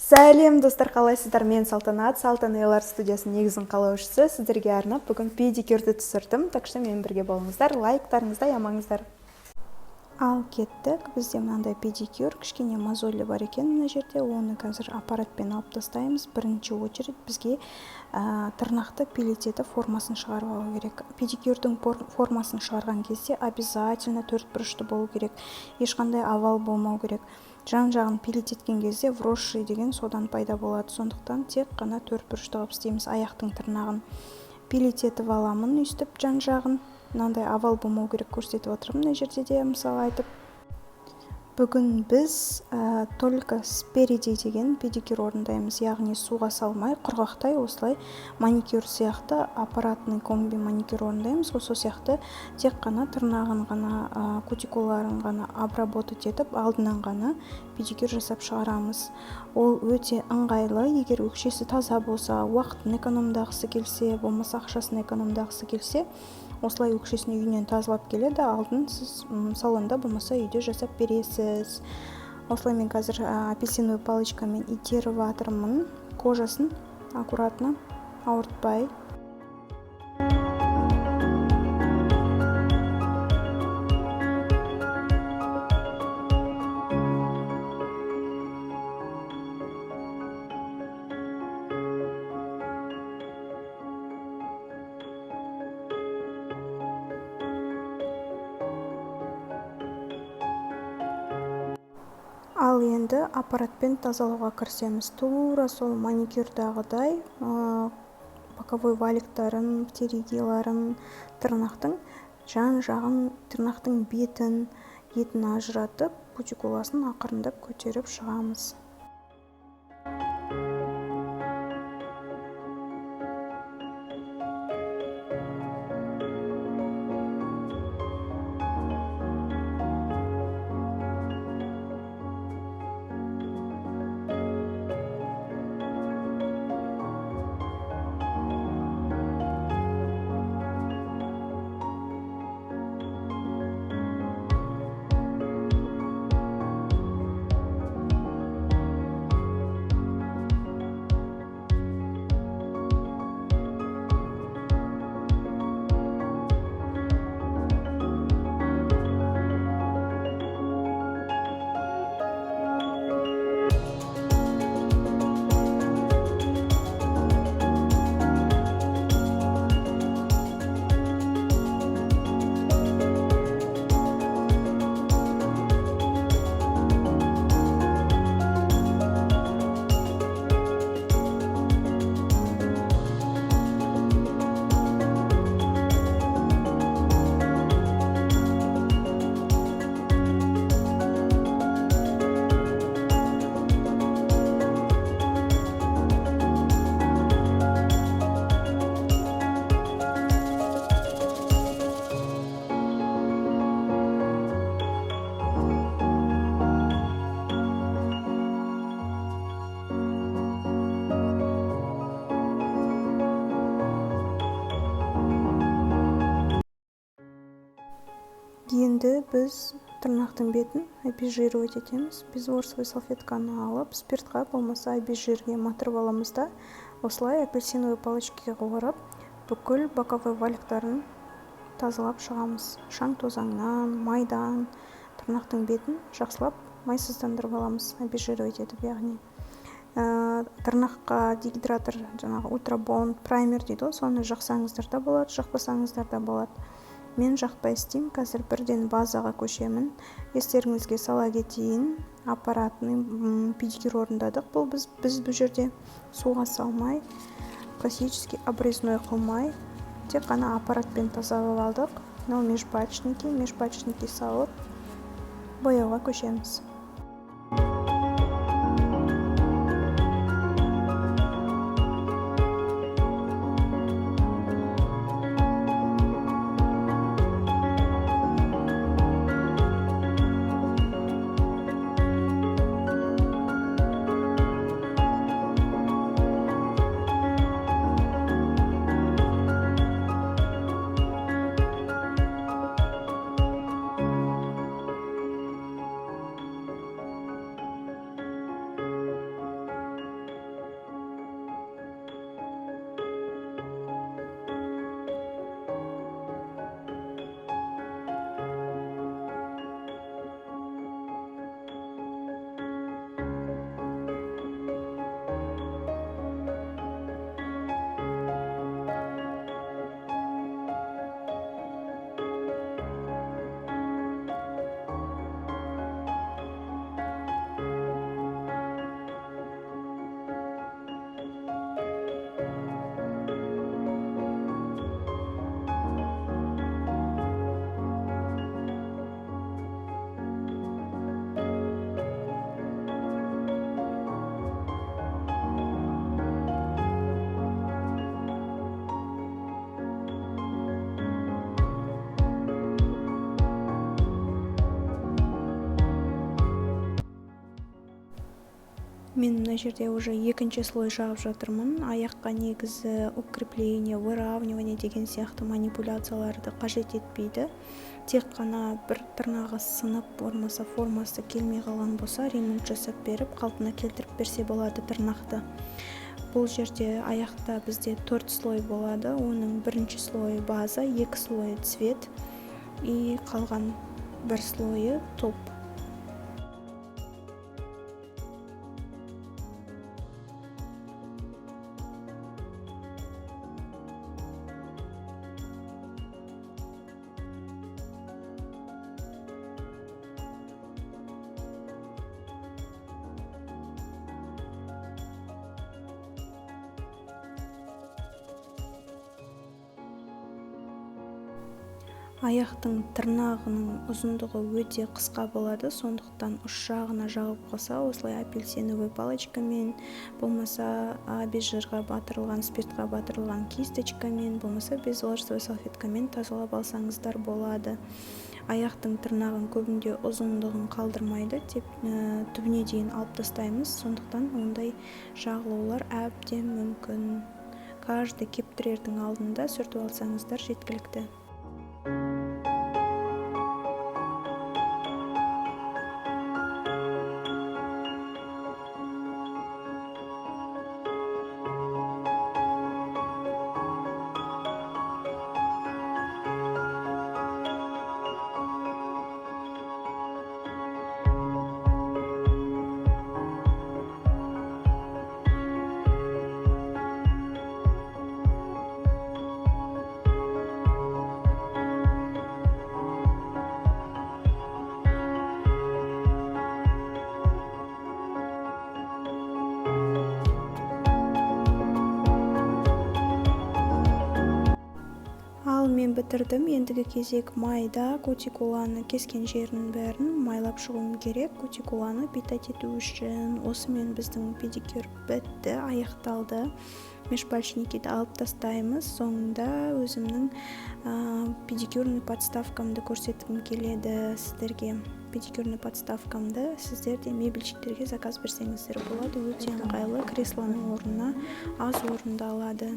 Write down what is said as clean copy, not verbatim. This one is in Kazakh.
Сәлем достар, қалайсыздар? Мен Салтанат, Айлар студиясының негізін қалаушысы. Сіздерге арнап бүгін педикюрді түсірдім, так что мен бірге болыңыздар, лайктарыңызды аямаңыздар. Ал кеттік, бізде мынандай педикюр, кішкене мозолі бар екен мына жерде, оны қазір аппаратпен алып тастаймыз. Бірінші очередь бізге тырнақты пилить етіп формасын шығарып алу керек. Педикюрдің формасын шығарған кезде обязательно төрт бұрышты болу керек, ешқандай овал болмау керек. Жан-жағын пилить еткен кезде вросший деген содан пайда болады. Сондықтан тек қана төрт бұрышты қылып істейміз. Аяқтың тырнағын пилить етіп аламын, өйстіп жан-жағын. Мынандай овал болмау керек көрсетіп отырмын мына жерде де, мысалы айтып. Бүгін біз только спереди деген педикюр орындаймыз, яғни суға салмай, құрғақтай осылай маникюр сияқты, аппаратный комби маникюр орындаймыз. Сол сияқты тек қана тырнағын ғана, кутикуларын ғана обработать етіп, алдынан ғана педикюр жасап шығарамыз. Ол өте ыңғайлы, егер өкшесі таза болса, уақытын экономдағысы келсе, болмаса ақшасын экономдағысы келсе, осылай өкшесін үйінен тазалап келеді, алдын сіз салонда болмаса үйде жасап бересіз. Осылай мен қазір апельсиновый палочкамен итеріп жатырмын, кожасын аккуратно ауыртпай. Ал енді аппаратпен тазалауға кірісеміз. Тура сол маникюрдағыдай боковой валиктарын, птеригияларын, тырнақтың жан-жағын, тырнақтың бетін, етін ажыратып, кутикуласын ақырындап көтеріп шығамыз. Енді біз тырнақтың бетін обезжиривать етеміз. Безворсовый салфетканы алып, спиртқа болмаса обезжирге матырып аламыз да, осылай апельсиновый палочкаға орап, бүкіл боковой валиктарын тазалап шығамыз. Шаң тозаңнан, майдан, тырнақтың бетін жақсылап майсыздандырып аламыз, обезжиривать етіп, яғни. Тырнаққа дегидратор, жаңағы ультрабонд, праймер дейді, соны жақсаңыздар да болады, жақпасаңыздар да болады. Мен жақпай істеймін, қазір бірден базаға көшемін. Естеріңізге сала кетейін, аппаратный педикюр орындадық. Бұл біз бұл жерде суға салмай, классический обрезной қылмай, тек қана аппаратпен тазалап алдық. Мынау межпачечники салып, бояуға көшеміз. Мен мына жерде уже екінші слой жағып жатырмын. Аяққа негізі укрепление, выравнивание деген сияқты манипуляцияларды қажет етпейді. Тек қана бір тырнағы сынып, болмаса формасы келмей қалған болса, ремонт жасап беріп, қалпына келтіріп берсе болады тырнақты. Бұл жерде аяқта бізде 4 слой болады. Оның бірінші слойы база, 2 слойы цвет и қалған бір слойы топ. Аяқтың тырнағының ұзындығы өте қысқа болады, сондықтан ұш жағына жағып қалса, осылай апельсиновый палочкамен, болмаса абажурға батырылған, спиртқа батырылған кисточкамен, болмаса безволожковый салфеткамен тазалап алсаңыздар болады. Аяқтың тырнағын көбінде ұзындығын қалдырмайды, түбіне дейін алып тастаймыз, сондықтан ондай жағылулар әбден мүмкін. Каждый кептірердің алдында сүртіп алсаңыздар жеткілікті. Мен бітірдім. Ендігі кезек майда кутикуланы кескен жерінің бәрін майлап шығуым керек. Кутикуланы питать ету үшін. Осымен біздің педикюр бітті, аяқталды. Мешпальшникиді алып тастаймыз. Соңында өзімнің педикюрный подставкамды көрсеткім келеді сіздерге. Педикюрный подставкамды сіздер де мебельшіктерге заказ берсеңіздер болады. Өте ыңғайлы, креслоның орнына аз орынды алады.